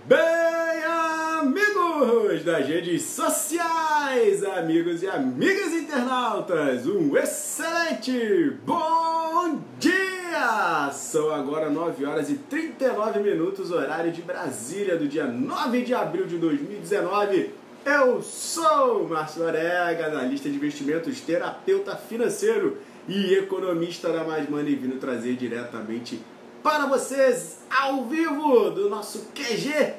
Bem, amigos das redes sociais, amigos e amigas internautas, um excelente bom dia! São agora 9 horas e 39 minutos, horário de Brasília, do dia 9 de abril de 2019. Eu sou Márcio Orega, analista de investimentos, terapeuta financeiro e economista da Mais Money, vindo trazer diretamente para vocês, ao vivo, do nosso QG,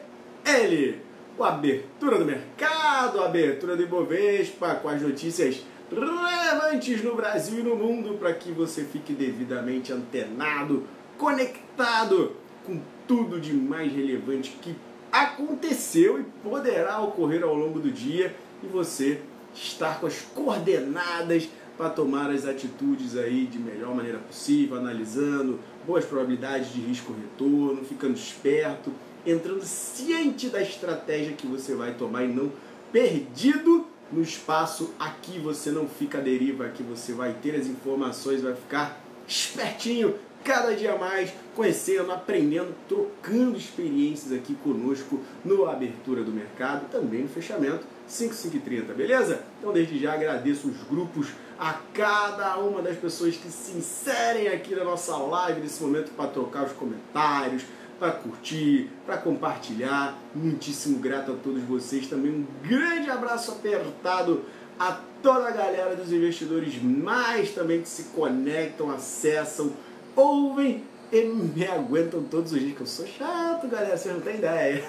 ele, a abertura do mercado, a abertura do Ibovespa, com as notícias relevantes no Brasil e no mundo, para que você fique devidamente antenado, conectado com tudo de mais relevante que aconteceu e poderá ocorrer ao longo do dia, e você estar com as coordenadas para tomar as atitudes aí de melhor maneira possível, analisando boas probabilidades de risco-retorno, ficando esperto, entrando ciente da estratégia que você vai tomar e não perdido no espaço. Aqui você não fica à deriva, aqui você vai ter as informações, vai ficar espertinho cada dia mais, conhecendo, aprendendo, trocando experiências aqui conosco no Abertura do Mercado, também no fechamento 5, 5 e 30, beleza? Então desde já agradeço os grupos, a cada uma das pessoas que se inserem aqui na nossa live nesse momento para trocar os comentários, para curtir, para compartilhar. Muitíssimo grato a todos vocês. Também um grande abraço apertado a toda a galera dos investidores mais também que se conectam, acessam, ouvem e me aguentam todos os dias, que eu sou chato, galera, vocês não têm ideia.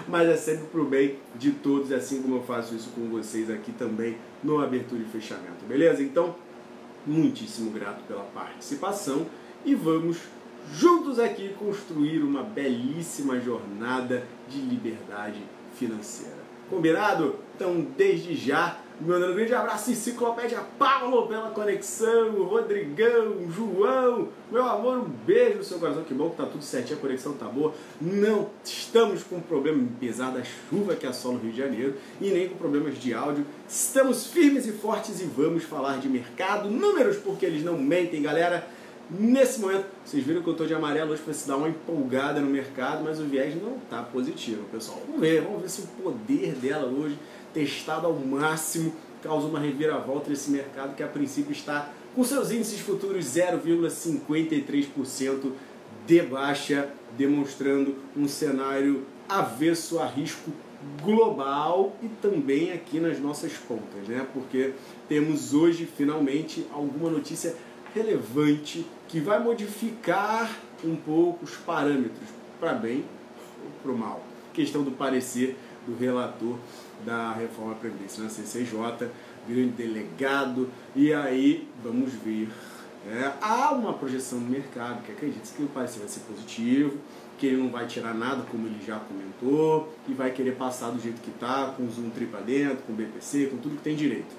Mas é sempre pro bem de todos, assim como eu faço isso com vocês aqui também no Abertura e Fechamento, beleza? Então, muitíssimo grato pela participação e vamos juntos aqui construir uma belíssima jornada de liberdade financeira. Combinado? Então, desde já, mandando um grande abraço, Enciclopédia Paulo, pela conexão, Rodrigão, João, meu amor, um beijo no seu coração, que bom que tá tudo certinho, a conexão tá boa, não estamos com problema pesado da chuva que assola o Rio de Janeiro, e nem com problemas de áudio, estamos firmes e fortes e vamos falar de mercado, números, porque eles não mentem, galera. Nesse momento, vocês viram que eu estou de amarelo hoje para se dar uma empolgada no mercado, mas o viés não está positivo, pessoal. Vamos ver se o poder dela hoje, testado ao máximo, causa uma reviravolta nesse mercado que a princípio está com seus índices futuros 0,53% de baixa, demonstrando um cenário avesso a risco global e também aqui nas nossas contas, né? Porque temos hoje finalmente alguma notícia relevante que vai modificar um pouco os parâmetros, para bem ou para o mal. Questão do parecer do relator da reforma previdência na CCJ, grande delegado, e aí vamos ver. Há uma projeção no mercado que acredita que o parecer vai ser positivo, que ele não vai tirar nada, como ele já comentou, e vai querer passar do jeito que está, com Zoom Tri para dentro, com BPC, com tudo que tem direito.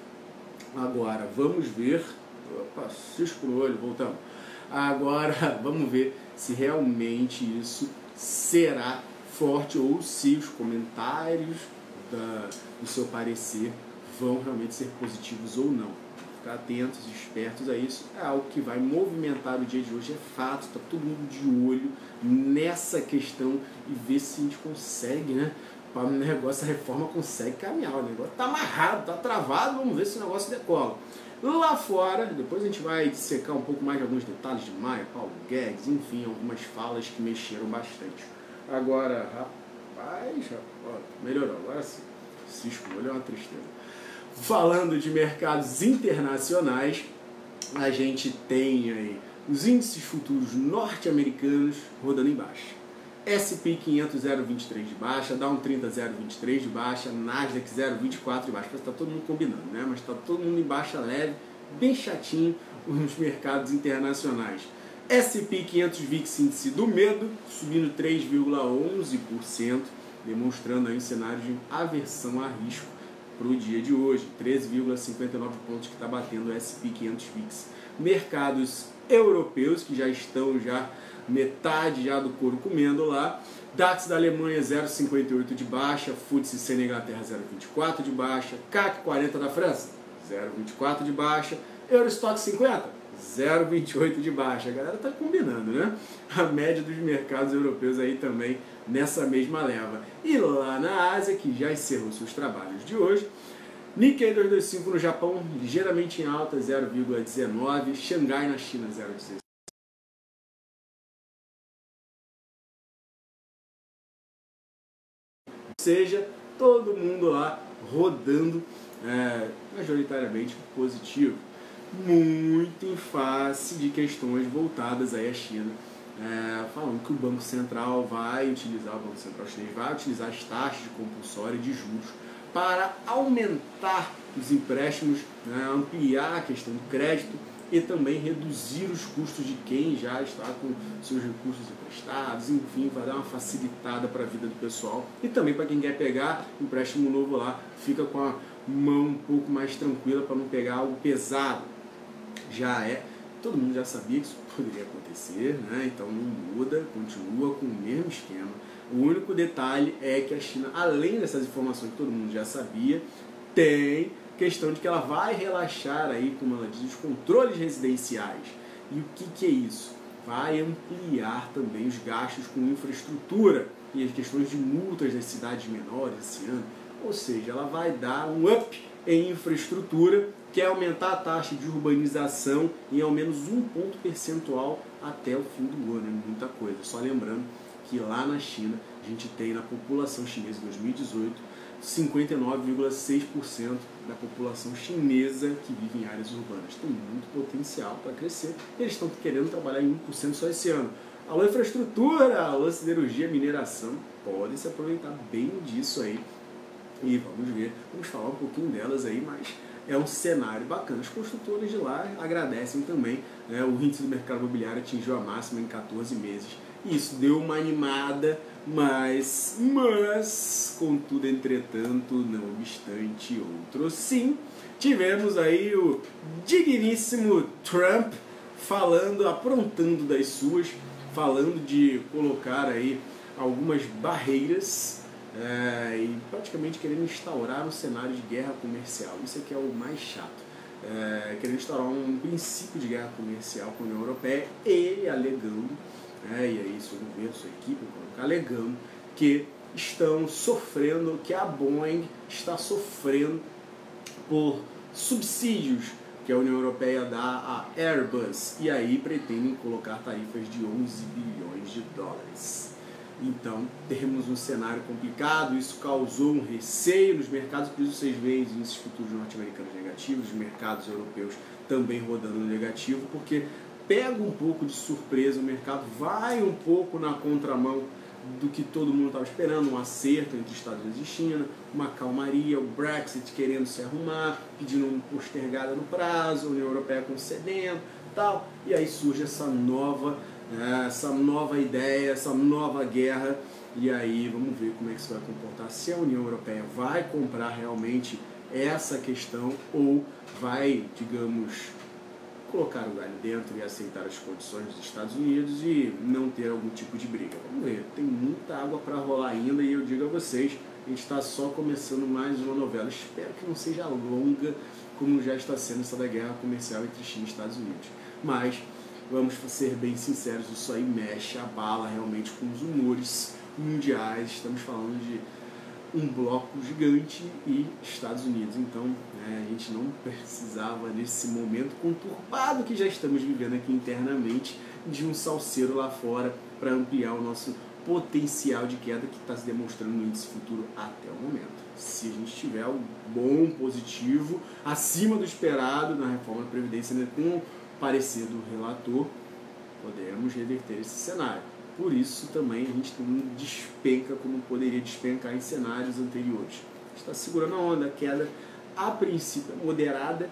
Agora, vamos ver. Opa, cisco no olho, voltamos. Agora, vamos ver se realmente isso será forte ou se os comentários do seu parecer vão realmente ser positivos ou não. Ficar atentos, espertos a isso. É algo que vai movimentar o dia de hoje, é fato. Está todo mundo de olho nessa questão e ver se a gente consegue, né? Para o negócio, a reforma consegue caminhar. O negócio está amarrado, está travado, vamos ver se o negócio decola. Lá fora, depois a gente vai dissecar um pouco mais de alguns detalhes de Maia, Paulo Guedes, enfim, algumas falas que mexeram bastante. Agora, rapaz, ó, melhorou, agora sim. Cisco, olha, é uma tristeza. Falando de mercados internacionais, a gente tem aí os índices futuros norte-americanos rodando em baixa. S&P 500 0,23 de baixa, Dow 30 0,23 de baixa, Nasdaq 0,24 de baixa. Parece que está todo mundo combinando, né? Mas está todo mundo em baixa leve, bem chatinho nos mercados internacionais. S&P 500 VIX índice do medo subindo 3,11%, demonstrando aí um cenário de aversão a risco para o dia de hoje. 13,59 pontos que está batendo o S&P 500 VIX. Mercados europeus que já estão metade já do couro comendo lá. DAX da Alemanha 0,58 de baixa, FTSE 100 da Inglaterra 0,24 de baixa, CAC 40 da França 0,24 de baixa, Eurostock 50 0,28 de baixa. A galera tá combinando, né? A média dos mercados europeus aí também nessa mesma leva. E lá na Ásia, que já encerrou seus trabalhos de hoje, Nikkei 225 no Japão, ligeiramente em alta, 0,19, Xangai na China, 0,16. Ou seja, todo mundo lá rodando majoritariamente positivo, muito em face de questões voltadas aí à China, falando que o Banco Central vai utilizar, o Banco Central chinês vai utilizar as taxas de compulsória de juros para aumentar os empréstimos, ampliar a questão do crédito e também reduzir os custos de quem já está com seus recursos emprestados, enfim, vai dar uma facilitada para a vida do pessoal e também para quem quer pegar empréstimo novo lá, fica com a mão um pouco mais tranquila para não pegar algo pesado. Todo mundo já sabia que isso poderia acontecer, então não muda, continua com o mesmo esquema. O único detalhe é que a China, além dessas informações que todo mundo já sabia, tem questão de que ela vai relaxar aí, como ela diz, os controles residenciais. E o que é isso? Vai ampliar também os gastos com infraestrutura e as questões de multas das cidades menores esse ano. Ou seja, ela vai dar um up em infraestrutura, que é aumentar a taxa de urbanização em ao menos 1 ponto percentual até o fim do ano. É muita coisa. Só lembrando que lá na China, a gente tem na população chinesa em 2018, 59,6% da população chinesa que vive em áreas urbanas. Tem muito potencial para crescer. Eles estão querendo trabalhar em 1% só esse ano. Alô infraestrutura, alô siderurgia, mineração, podem se aproveitar bem disso aí. E vamos falar um pouquinho delas aí, mas é um cenário bacana. As construtoras de lá agradecem também, o índice do mercado imobiliário atingiu a máxima em 14 meses. E isso deu uma animada, mas contudo, entretanto, não obstante outro sim, tivemos aí o digníssimo Trump aprontando das suas, falando de colocar aí algumas barreiras e praticamente querendo instaurar um cenário de guerra comercial. Isso aqui é o mais chato. Querendo instaurar um princípio de guerra comercial com a União Europeia, ele alegando, e aí seu governo, sua equipe, alegando que estão sofrendo, que a Boeing está sofrendo por subsídios que a União Europeia dá à Airbus, e aí pretendem colocar tarifas de 11 bilhões de dólares. Então, temos um cenário complicado, isso causou um receio nos mercados, por isso vocês veem os índices futuros norte-americanos negativos, os mercados europeus também rodando no negativo, porque pega um pouco de surpresa, o mercado vai um pouco na contramão do que todo mundo estava esperando, um acerto entre Estados Unidos e China, uma calmaria, o Brexit querendo se arrumar, pedindo uma postergada no prazo, a União Europeia concedendo, tal, e aí surge essa nova ideia, essa nova guerra, e aí vamos ver como é que isso vai comportar, se a União Europeia vai comprar realmente essa questão ou vai, digamos, colocar o galho dentro e aceitar as condições dos Estados Unidos e não ter algum tipo de briga. Vamos ver, tem muita água para rolar ainda e eu digo a vocês, a gente está só começando mais uma novela. Espero que não seja longa como já está sendo essa da guerra comercial entre China e Estados Unidos. Mas vamos ser bem sinceros, isso aí mexe, abala realmente com os humores mundiais. Estamos falando de um bloco gigante e Estados Unidos. Então, a gente não precisava, nesse momento conturbado que já estamos vivendo aqui internamente, de um salseiro lá fora para ampliar o nosso potencial de queda que está se demonstrando no índice futuro até o momento. Se a gente tiver um bom positivo, acima do esperado na reforma da Previdência, com o parecer do relator, podemos reverter esse cenário. Por isso também a gente não despenca como poderia despencar em cenários anteriores. A gente está segurando a onda, a queda a princípio é moderada,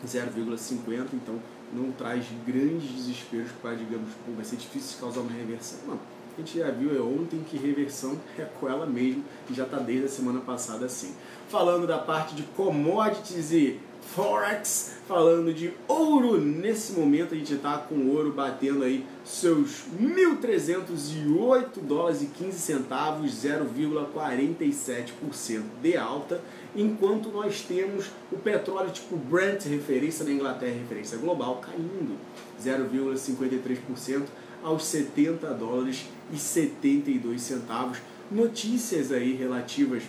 0,50, então não traz grandes desesperos para, digamos, vai ser difícil causar uma reversão. Não, a gente já viu ontem que reversão é com ela mesmo e já está desde a semana passada assim. Falando da parte de commodities e Forex, falando de ouro, nesse momento a gente está com o ouro batendo aí seus 1.308 dólares e 15 centavos, 0,47% de alta, enquanto nós temos o petróleo tipo Brent, referência na Inglaterra, referência global, caindo 0,53% aos $70,72. Notícias aí relativas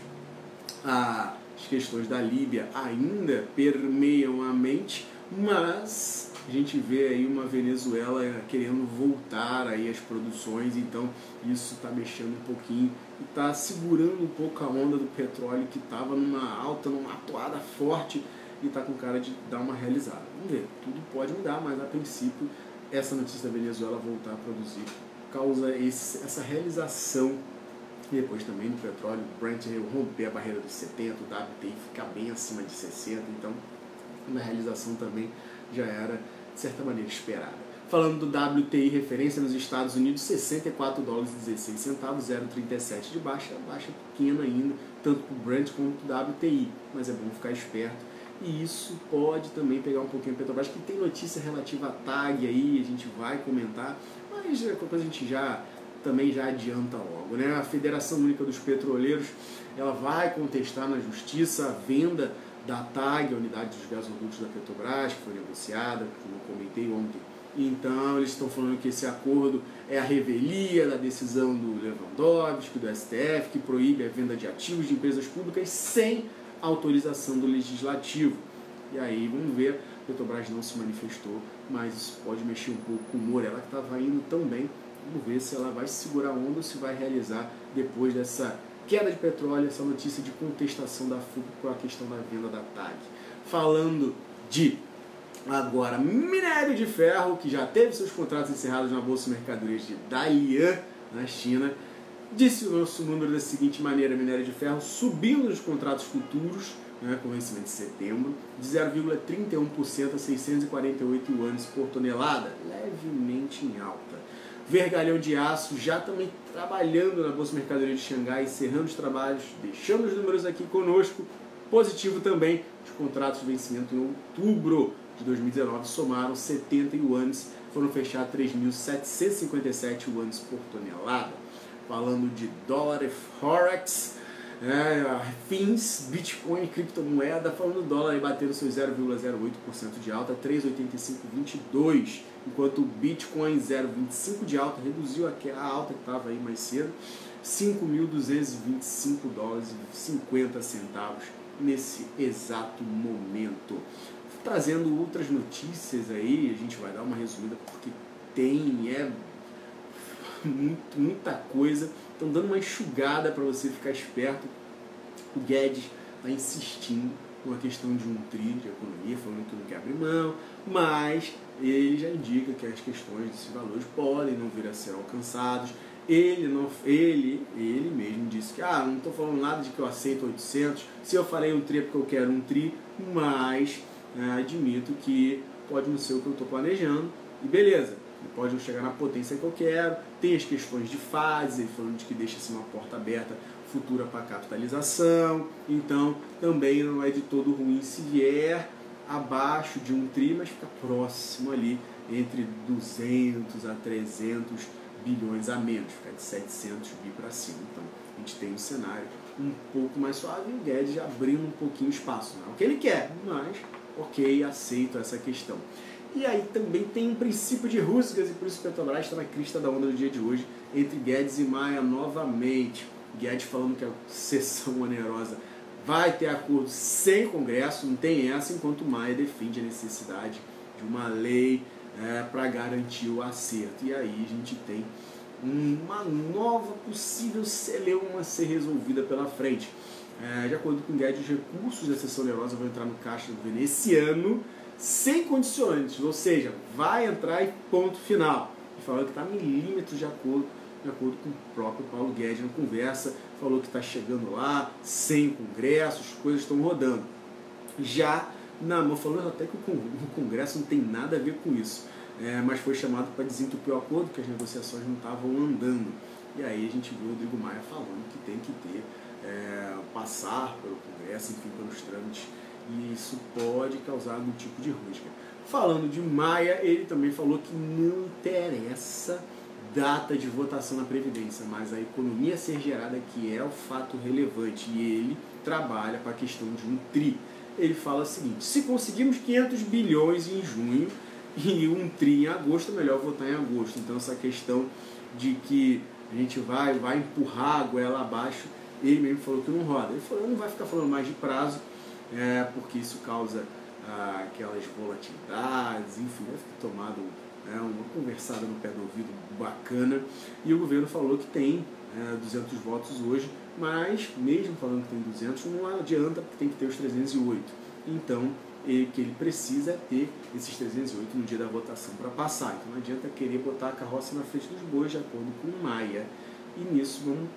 às questões da Líbia ainda permeiam a mente, mas a gente vê aí uma Venezuela querendo voltar aí às produções, então isso está mexendo um pouquinho e está segurando um pouco a onda do petróleo, que estava numa alta, numa atoada forte, e está com cara de dar uma realizada. Vamos ver, tudo pode mudar, mas a princípio essa notícia da Venezuela voltar a produzir causa essa realização. E depois também no petróleo, o Brent romper a barreira dos 70, o WTI ficar bem acima de 60, então uma realização também já era de certa maneira esperada. Falando do WTI, referência nos Estados Unidos, $64,16, 0,37 de baixa pequena ainda, tanto para o Brent quanto para o WTI, mas é bom ficar esperto. E isso pode também pegar um pouquinho a Petrobras, que tem notícia relativa à TAG aí, a gente vai comentar, mas qualquer coisa a gente também já adianta logo, né? A Federação Única dos Petroleiros, ela vai contestar na justiça a venda da TAG, a unidade dos gasodutos da Petrobras, que foi negociada, como eu comentei ontem. Então, eles estão falando que esse acordo é a revelia da decisão do Lewandowski, do STF, que proíbe a venda de ativos de empresas públicas sem autorização do Legislativo. E aí, vamos ver, a Petrobras não se manifestou, mas isso pode mexer um pouco com o humor, ela que estava indo tão bem. Vamos ver se ela vai segurar a onda ou se vai realizar depois dessa queda de petróleo, essa notícia de contestação da FUP com a questão da venda da TAG. Falando de agora minério de ferro, que já teve seus contratos encerrados na Bolsa de Mercadorias de Dalian, na China, disse o nosso número da seguinte maneira: minério de ferro subindo nos contratos futuros, com vencimento de setembro, de 0,31% a 648 yuanes por tonelada, levemente em alta. Vergalhão de aço já também trabalhando na Bolsa de Mercadoria de Xangai, encerrando os trabalhos, deixando os números aqui conosco. Positivo também, os contratos de vencimento em outubro de 2019 somaram 70 yuanes, foram fechados 3.757 yuanes por tonelada. Falando de dólar e Forex, FIIs, Bitcoin e criptomoeda, falando do dólar aí batendo seu 0,08% de alta, 3,8522, enquanto o Bitcoin 0,25% de alta, reduziu a alta que estava aí mais cedo, $5.225,50 nesse exato momento. Trazendo outras notícias aí, a gente vai dar uma resumida porque tem muita coisa. Estão dando uma enxugada para você ficar esperto. O Guedes está insistindo com a questão de um tri de economia, falando que não quer abrir mão, mas ele já indica que as questões desses valores podem não vir a ser alcançados. Ele mesmo disse que não estou falando nada de que eu aceito 800, se eu falei um tri é porque eu quero um tri, mas admito que pode não ser o que eu estou planejando, e beleza. Pode não chegar na potência que eu quero, tem as questões de fase, falando de que deixa-se uma porta aberta futura para capitalização, então também não é de todo ruim se vier abaixo de um tri, mas fica próximo ali entre 200 a 300 bilhões a menos, fica de 700 bi para cima. Então a gente tem um cenário um pouco mais suave e o Guedes abrindo um pouquinho espaço, não é o que ele quer, mas ok, aceito essa questão. E aí também tem um princípio de rusgas, e por isso Petrobras está na crista da onda do dia de hoje, entre Guedes e Maia novamente. Guedes falando que a sessão onerosa vai ter acordo sem Congresso, não tem essa, enquanto Maia defende a necessidade de uma lei para garantir o acerto. E aí a gente tem uma nova possível celeuma a ser resolvida pela frente. De acordo com Guedes, os recursos da sessão onerosa vão entrar no caixa do governo esse ano, sem condicionantes, ou seja, vai entrar e ponto final. E falou que está milímetros de acordo com o próprio Paulo Guedes na conversa, falou que está chegando lá, sem Congresso, as coisas estão rodando. Já falando até que o Congresso não tem nada a ver com isso, mas foi chamado para desentupir o acordo, que as negociações não estavam andando. E aí a gente viu o Rodrigo Maia falando que tem que ter, passar pelo Congresso, enfim, pelos trâmites, e isso pode causar algum tipo de rusga. Falando de Maia, ele também falou que não interessa data de votação na Previdência, mas a economia a ser gerada que é o fato relevante, e ele trabalha para a questão de um tri. Ele fala o seguinte: se conseguirmos 500 bilhões em junho, e um tri em agosto, é melhor votar em agosto. Então essa questão de que a gente vai empurrar a goela abaixo, ele mesmo falou que não roda. Ele falou, não vai ficar falando mais de prazo, porque isso causa aquelas volatilidades, enfim, deve ter tomado uma conversada no pé do ouvido bacana. E o governo falou que tem 200 votos hoje, mas mesmo falando que tem 200, não adianta, porque tem que ter os 308. Então, que ele precisa é ter esses 308 no dia da votação para passar. Então não adianta querer botar a carroça na frente dos bois, de acordo com o Maia. E nisso vamos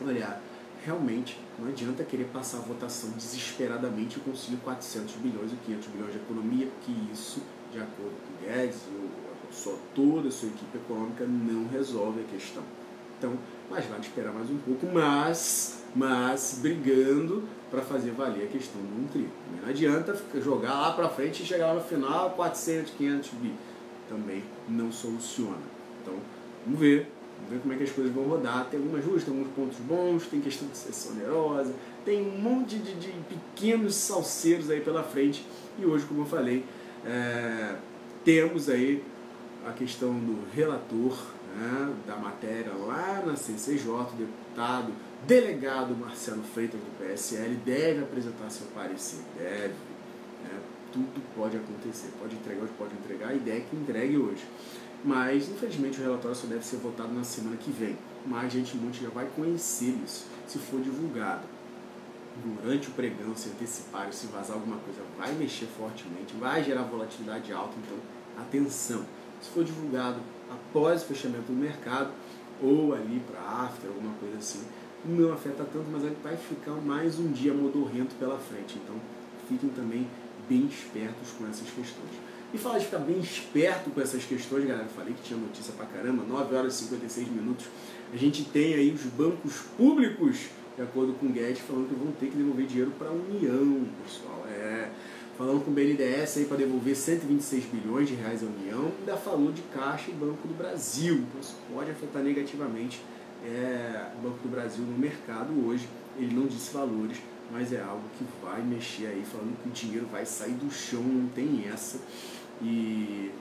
olhar. Realmente não adianta querer passar a votação desesperadamente e conseguir 400 bilhões ou 500 bilhões de economia, porque isso, de acordo com o Guedes e toda a sua equipe econômica, não resolve a questão. Então, mais vale esperar mais um pouco, mas brigando para fazer valer a questão do 1 tri. Não adianta jogar lá para frente e chegar lá no final 400, 500 bi. Também não soluciona. Então, vamos ver como é que as coisas vão rodar. Tem algumas ruas, tem alguns pontos bons, tem questão de sessão onerosa, tem um monte de pequenos salseiros aí pela frente. E hoje, como eu falei, temos aí a questão do relator, da matéria lá na CCJ, o deputado delegado Marcelo Freitas do PSL deve apresentar seu parecer, tudo pode acontecer, pode entregar hoje, pode entregar, a ideia é que entregue hoje, mas infelizmente o relatório só deve ser votado na semana que vem, mas a gente já vai conhecer isso, se for divulgado durante o pregão, se antecipar, se vazar alguma coisa, vai mexer fortemente, vai gerar volatilidade alta, então atenção, se for divulgado após o fechamento do mercado, ou ali para after, alguma coisa assim, não afeta tanto, mas vai ficar mais um dia modorrento pela frente. Então, fiquem também bem espertos com essas questões. E falar de ficar bem esperto com essas questões, galera, eu falei que tinha notícia pra caramba, 9 horas e 56 minutos. A gente tem aí os bancos públicos, de acordo com o Guedes, falando que vão ter que devolver dinheiro para a União, pessoal. Falando com o BNDES aí para devolver 126 bilhões de reais à União, ainda falou de Caixa e Banco do Brasil. Então, isso pode afetar negativamente o Banco do Brasil no mercado hoje. Ele não disse valores, mas é algo que vai mexer aí, falando que o dinheiro vai sair do chão, não tem essa. E,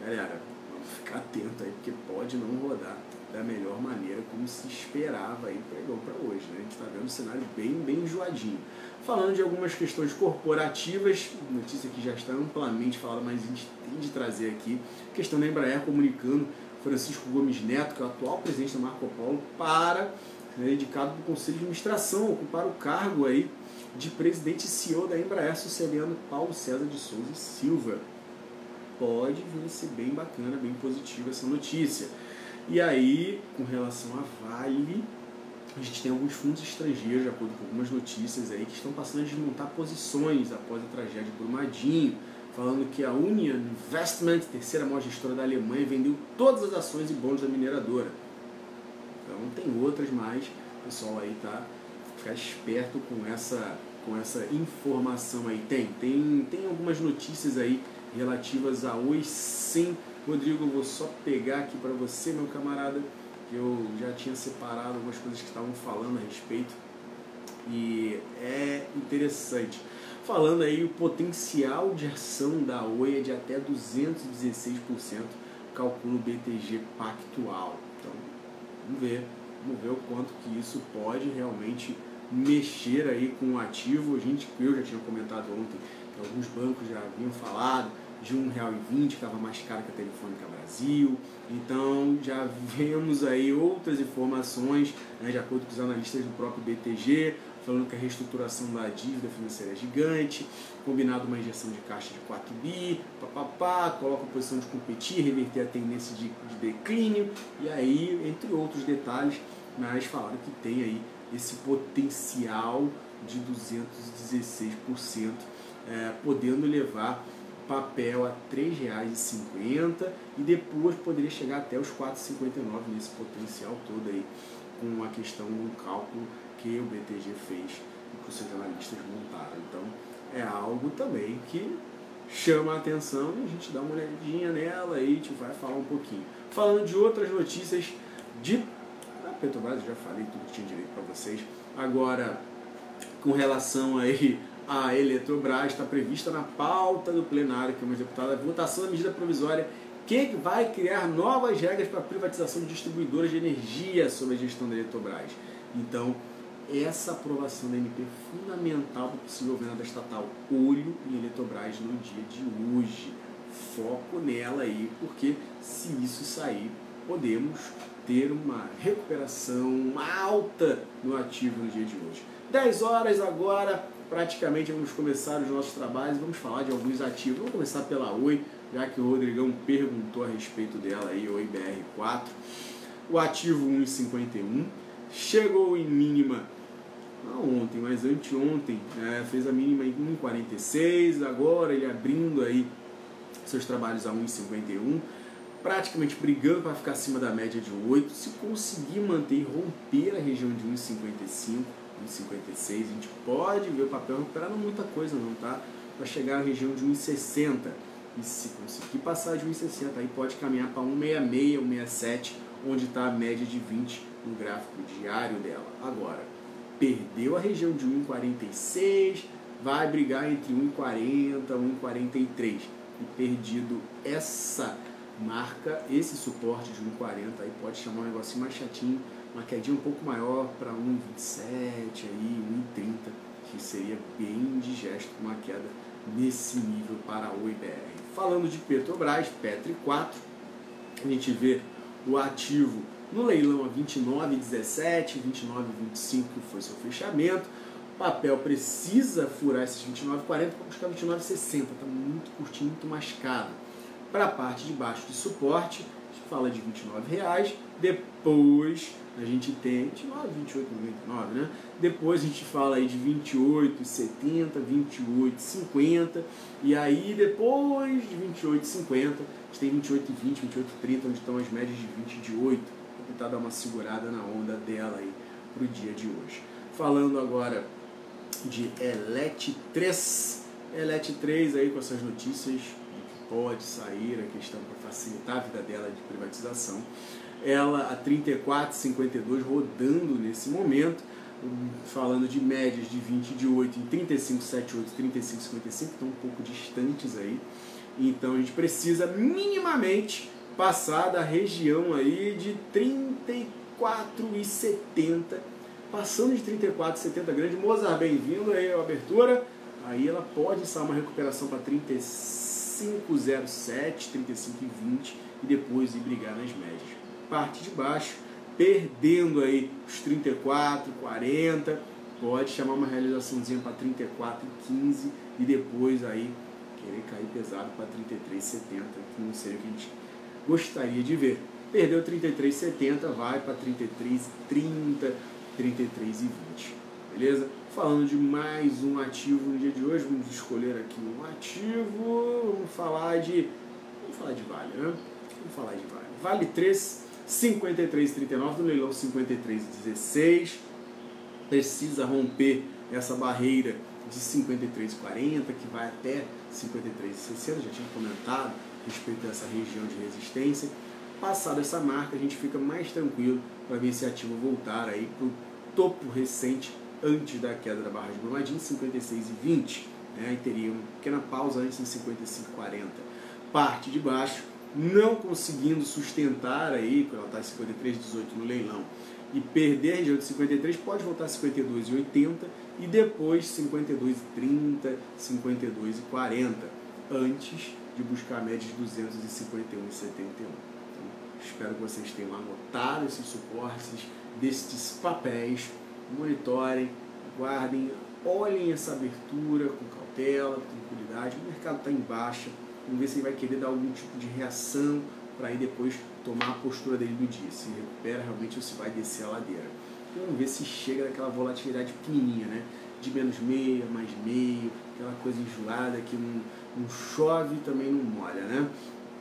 galera, vamos ficar atento aí, porque pode não rodar da melhor maneira como se esperava aí pregão para hoje, né? A gente está vendo um cenário bem enjoadinho. Falando de algumas questões corporativas, notícia que já está amplamente falada, mas a gente tem de trazer aqui, questão da Embraer comunicando Francisco Gomes Neto, que é o atual presidente da Marco Polo, para ser indicado para o Conselho de Administração, ocupar o cargo aí de presidente e CEO da Embraer, sucedendo Paulo César de Souza e Silva. Pode vir a ser bem bacana, bem positiva essa notícia. E aí, com relação à Vale, a gente tem alguns fundos estrangeiros, de acordo com algumas notícias aí, que estão passando a desmontar posições após a tragédia de Brumadinho, falando que a Union Investment, terceira maior gestora da Alemanha, vendeu todas as ações e bônus da mineradora. Então tem outras, mas o pessoal aí tá ficar esperto com essa informação aí. Tem algumas notícias aí relativas a Oi Sim. Rodrigo, eu vou só pegar aqui para você, meu camarada, que eu já tinha separado algumas coisas que estavam falando a respeito e é interessante. Falando aí o potencial de ação da Oi é de até 216%, calcula o BTG Pactual. Então, vamos ver o quanto que isso pode realmente mexer aí com o ativo. Eu já tinha comentado ontem que alguns bancos já haviam falado de R$1,20, que estava mais caro que a Telefônica Brasil. Então já vemos aí outras informações, né, de acordo com os analistas do próprio BTG, falando que a reestruturação da dívida financeira é gigante, combinado uma injeção de caixa de 4 bi, coloca a posição de competir, reverter a tendência de declínio, e aí, entre outros detalhes, mas falaram que tem aí esse potencial de 216%, podendo levar papel a R$ 3,50 e depois poderia chegar até os R$ 4,59 nesse potencial todo aí, com a questão do cálculo que o BTG fez e que os seus analistas montaram. Então é algo também que chama a atenção e a gente dá uma olhadinha nela e a gente vai falar um pouquinho. Falando de outras notícias de Petrobras, eu já falei tudo que tinha direito para vocês. Agora, com relação aí a Eletrobras, está prevista na pauta do plenário, que é uma deputada, a votação da medida provisória que vai criar novas regras para a privatização de distribuidoras de energia sob a gestão da Eletrobras. Então, essa aprovação da MP é fundamental para o possível governo estatal. Olho em Eletrobras no dia de hoje. Foco nela aí, porque se isso sair, podemos ter uma recuperação, uma alta no ativo no dia de hoje. 10 horas agora, praticamente vamos começar os nossos trabalhos, vamos falar de alguns ativos. Vamos começar pela Oi, já que o Rodrigão perguntou a respeito dela aí, Oi BR4. O ativo 1,51 chegou em mínima, não ontem, mas anteontem, fez a mínima em 1,46, agora ele abrindo aí seus trabalhos a 1,51, praticamente brigando para ficar acima da média de 8, se conseguir manter e romper a região de 1,55, 1,56, a gente pode ver o papel recuperando muita coisa não, tá? Para chegar na região de 1,60, e se conseguir passar de 1,60, aí pode caminhar para 1,66, 1,67, onde está a média de 20 no gráfico diário dela. Agora, perdeu a região de 1,46, vai brigar entre 1,40 e 1,43, e perdido essa marca, esse suporte de 1,40, aí pode chamar um negocinho mais chatinho, uma quedinha um pouco maior para 1,27, aí 1,30, que seria bem indigesto uma queda nesse nível para a Oi BR. Falando de Petrobras, Petri 4, a gente vê o ativo no leilão a 29,17, 29,25 que foi seu fechamento. O papel precisa furar esses 29,40 para buscar 29,60, está muito curtinho, muito mascado. Para a parte de baixo de suporte, a gente fala de R$29, depois a gente tem 29, 28,99, né? Depois a gente fala aí de 28,70, 28,50, e aí depois de 28,50, a gente tem 28,20, 28,30, onde estão as médias de 20 de 8. Vou tentar dar uma segurada na onda dela aí para o dia de hoje. Falando agora de Elet 3, Elet 3 aí com essas notícias pode sair a questão para facilitar a vida dela de privatização. Ela a 34,52 rodando nesse momento, falando de médias de 20 de 8 em 35,78, 35,55, estão um pouco distantes aí. Então a gente precisa minimamente passar da região aí de 34,70, passando de 34,70 grande. Mozart, bem-vindo aí à abertura. Aí ela pode sair uma recuperação para 35,07, 35,20 e depois ir brigar nas médias. Parte de baixo, perdendo aí os 34,40, pode chamar uma realizaçãozinha para 34,15 e depois aí querer cair pesado para 33,70, que não seria o que a gente gostaria de ver. Perdeu 33,70, vai para 33,30, 33,20, beleza? Falando de mais um ativo no dia de hoje, vamos escolher aqui um ativo, vamos falar de Vale, né? Vamos falar de Vale. Vale 3, 53,39 do leilão 53,16, precisa romper essa barreira de 53,40 que vai até 53,60, já tinha comentado a respeito dessa região de resistência. Passada essa marca, a gente fica mais tranquilo para ver esse ativo voltar aí para o topo recente antes da queda da barra de Brumadinho, 56,20, né? E teria uma pequena pausa antes em 55,40. Parte de baixo, não conseguindo sustentar aí, quando ela está em 53,18 no leilão, e perder a região de 53, pode voltar a 52,80 e depois 52,30, 52,40, antes de buscar a média de 251,71. Espero que vocês tenham anotado esses suportes destes papéis, monitorem, guardem, olhem essa abertura com cautela, tranquilidade. O mercado está em baixa, vamos ver se ele vai querer dar algum tipo de reação para aí depois tomar a postura dele do dia, se recupera realmente ou se vai descer a ladeira. Vamos ver se chega naquela volatilidade pequenininha, né? De menos meia, mais meio, aquela coisa enjoada que não chove e também não molha, né?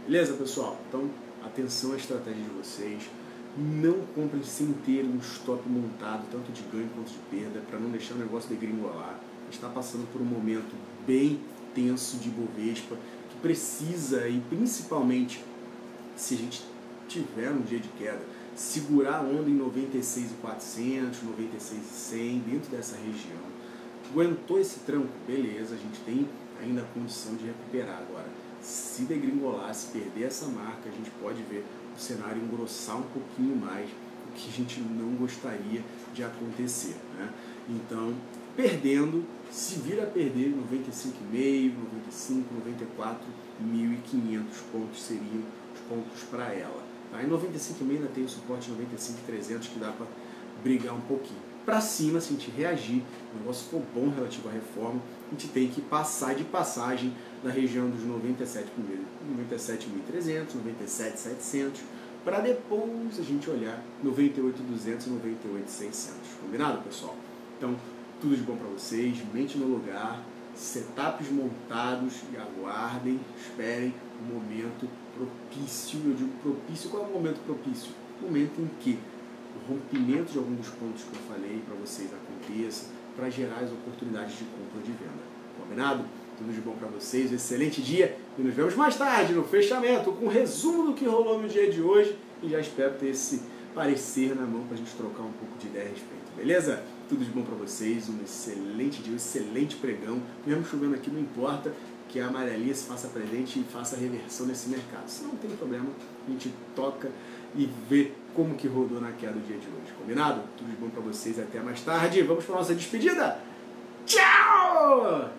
Beleza, pessoal? Então, atenção à estratégia de vocês. Não comprem sem ter um stop montado, tanto de ganho quanto de perda, para não deixar o negócio degringolar. A gente está passando por um momento bem tenso de Bovespa, que precisa, e principalmente se a gente tiver um dia de queda, segurar a onda em 96.400, 96.100, dentro dessa região. Aguentou esse tranco? Beleza, a gente tem ainda a condição de recuperar. Agora, se degringolar, se perder essa marca, a gente pode ver o cenário engrossar um pouquinho mais, o que a gente não gostaria de acontecer, né? Então, perdendo, se vir a perder 95,5, 95, 94.500 pontos seriam os pontos para ela. Tá? Em 95,5 ainda tem o suporte 95,300 que dá para brigar um pouquinho. Para cima, se a gente reagir, o negócio for bom relativo à reforma, a gente tem que passar de passagem na região dos 97.300, 97.700, para depois a gente olhar 98.200 e 98.600. Combinado, pessoal? Então, tudo de bom para vocês, mente no lugar, setups montados e aguardem, esperem um momento propício. Eu digo propício, qual é o momento propício? O momento em que o rompimento de alguns dos pontos que eu falei para vocês aconteça, para gerar as oportunidades de compra ou de venda. Combinado? Tudo de bom para vocês, um excelente dia e nos vemos mais tarde no fechamento com um resumo do que rolou no dia de hoje e já espero ter esse parecer na mão para a gente trocar um pouco de ideia a respeito, beleza? Tudo de bom para vocês, um excelente dia, um excelente pregão, mesmo chovendo aqui não importa, que a amarelinha se faça presente e faça reversão nesse mercado. Se não tem problema, a gente toca e vê como que rodou na queda do dia de hoje, combinado? Tudo de bom para vocês, até mais tarde, vamos para a nossa despedida? Tchau!